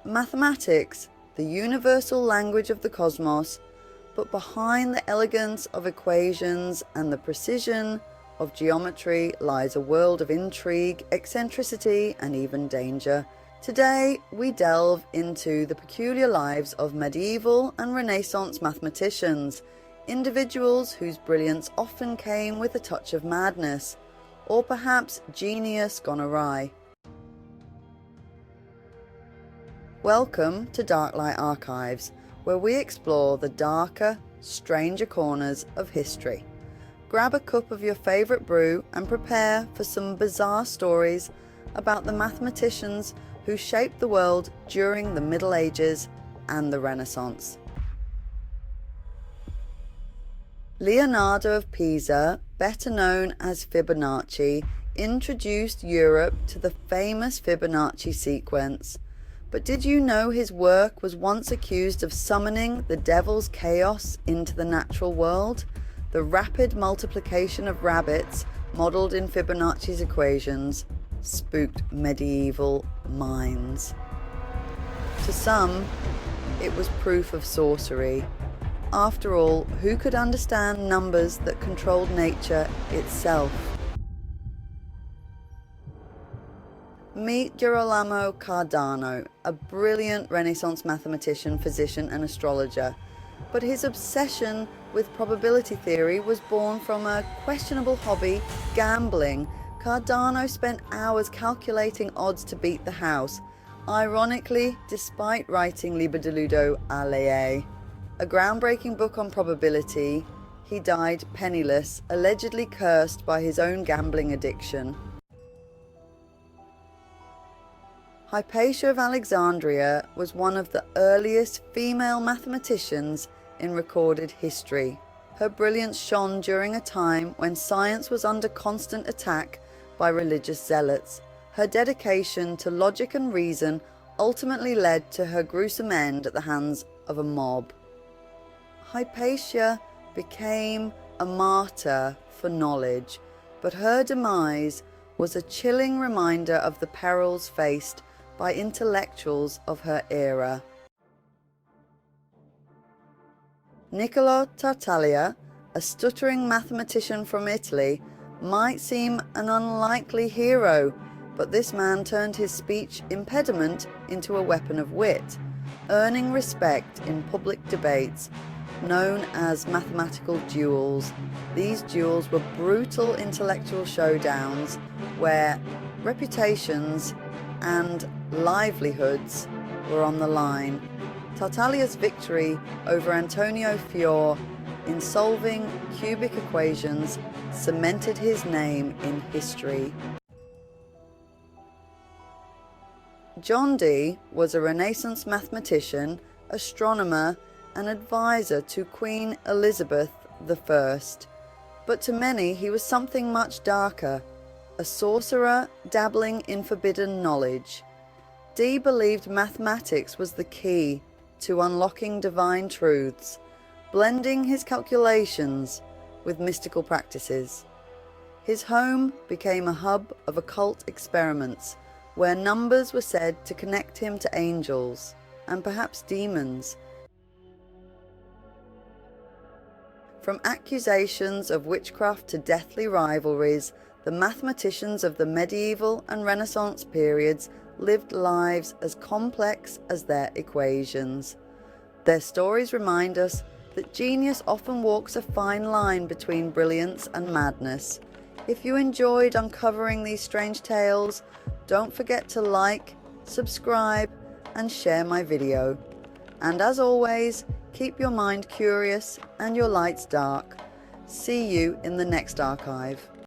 Mathematics, the universal language of the cosmos, but behind the elegance of equations and the precision of geometry lies a world of intrigue, eccentricity, and even danger. Today, we delve into the peculiar lives of medieval and Renaissance mathematicians, individuals whose brilliance often came with a touch of madness, or perhaps genius gone awry. Welcome to Darklight Archives, where we explore the darker, stranger corners of history. Grab a cup of your favourite brew and prepare for some bizarre stories about the mathematicians who shaped the world during the Middle Ages and the Renaissance. Leonardo of Pisa, better known as Fibonacci, introduced Europe to the famous Fibonacci sequence. But did you know his work was once accused of summoning the devil's chaos into the natural world? The rapid multiplication of rabbits, modelled in Fibonacci's equations, spooked medieval minds. To some, it was proof of sorcery. After all, who could understand numbers that controlled nature itself? Meet Gerolamo Cardano, a brilliant Renaissance mathematician, physician, and astrologer. But his obsession with probability theory was born from a questionable hobby, gambling. Cardano spent hours calculating odds to beat the house, ironically, despite writing Liber de Ludo Alea, a groundbreaking book on probability. He died penniless, allegedly cursed by his own gambling addiction. Hypatia of Alexandria was one of the earliest female mathematicians in recorded history. Her brilliance shone during a time when science was under constant attack by religious zealots. Her dedication to logic and reason ultimately led to her gruesome end at the hands of a mob. Hypatia became a martyr for knowledge, but her demise was a chilling reminder of the perils faced by intellectuals of her era. Niccolò Tartaglia, a stuttering mathematician from Italy, might seem an unlikely hero, but this man turned his speech impediment into a weapon of wit, earning respect in public debates known as mathematical duels. These duels were brutal intellectual showdowns where reputations and livelihoods were on the line. Tartaglia's victory over Antonio Fiore in solving cubic equations cemented his name in history. John Dee was a Renaissance mathematician, astronomer, and advisor to Queen Elizabeth I. But to many he was something much darker, a sorcerer dabbling in forbidden knowledge. Dee believed mathematics was the key to unlocking divine truths, blending his calculations with mystical practices. His home became a hub of occult experiments, where numbers were said to connect him to angels, and perhaps demons. From accusations of witchcraft to deathly rivalries, the mathematicians of the medieval and Renaissance periods lived lives as complex as their equations. Their stories remind us that genius often walks a fine line between brilliance and madness. If you enjoyed uncovering these strange tales, don't forget to like, subscribe, and share my video. And as always, keep your mind curious and your lights dark. See you in the next archive.